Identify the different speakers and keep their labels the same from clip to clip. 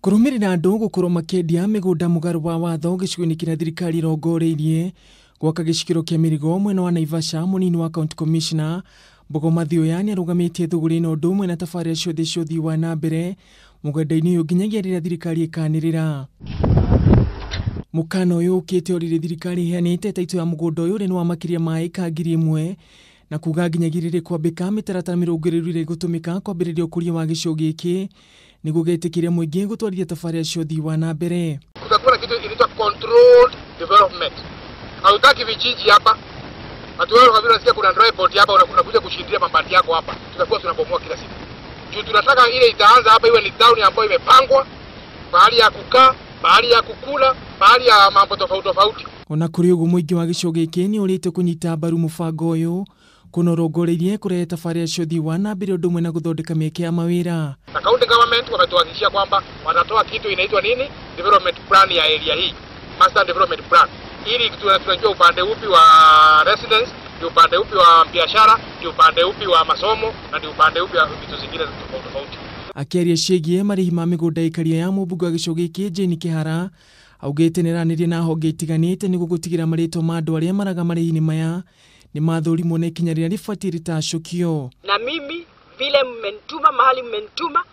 Speaker 1: Kurumirira andu gukorwo makendia migunda mugaru wa watho gicigo-ini kira thirikari irongoreirie gwaka gicukiro kia mirigo mwena wa Naivasha. Munini wa kaunti commissioner Mbogo Mathioya nirugamitie thuguri no ndu mwena tabarira ciothe cia uthii wa nambeere mugunda-ini uyu nginyagia riria thirikari ikanirira. Mukaana uyu ukite orire thirikari iheyanite taito ya mugunda uyu ni wa makiria ma eka 1,000 na kuga nginyagirire kwambika mitaratara mirungirirwe iri gutumika kwambiriria ukuria wa gicigo giki niguo getikiria muingi gutwarithia tabarira cia uthii wa nambere.
Speaker 2: Kutakuwa na kitu inaitwa controlled development. Hatutaki vijiji hapa. Hatuwezi kabisa nasikia kuna report hapa unakuja kushindia mabati yako hapa. Tutakuwa tunabomoa kila siku. Juu tunataka ile itaanza hapa iwe ni town ambayo imepangwa, mahali ya kukaa, mahali ya kukula, mahali ya mambo tofauti tofauti.
Speaker 1: Ona kuri ugu muingi wa gicigo giki ni urite kunyita mbaru mubango uyu kunorongoreirie kurehe tabarira cia uthii wa nambere undu mwena guthondeka mieke ya mawira.
Speaker 2: Na county government wametuhakikishia kwamba watatoa kitu inaitwa nini? Development plan ya area hii. Master development plan. Ili tunajua upande upi wa residence, ni upande upi wa biashara, ni upande upi wa masomo na ni upande upi wa vitu zingine tofauti tofauti.
Speaker 1: Akiaria ciĩgiĩ marihi ma migunda ikaria ya mũmbunge wa gĩcigo gĩkĩ Jane Kĩhara augĩte nĩranĩria na honge itiganĩte nĩguo gũtigĩra marĩtwa ma andũ arĩa maraga marĩhi-inĩ maya ni mathurimwo na ikinya rĩrĩa rĩbatiĩ rĩtacũkio.
Speaker 3: Na mimi vile mmenituma mahali mmenituma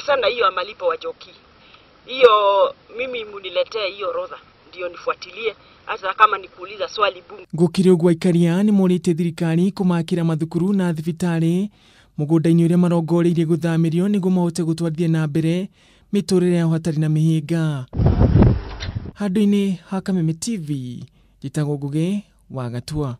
Speaker 3: sana hiyo malipo wa joki. Hiyo mimi muniletee hiyo orodha ndio nifuatilie hata kama nikuuliza swali bunge.
Speaker 1: Gukire ugwa ikaria ni morite thirikari kumakira mathukuru na thibitari mugunda-ini uria marongoreirie guthamirio niguo mahote gutwarithia na mbere miturire yao hatari na mihinga. Handu-ini ha Kameme TV, Gitagwo Ngugi wa Gatua.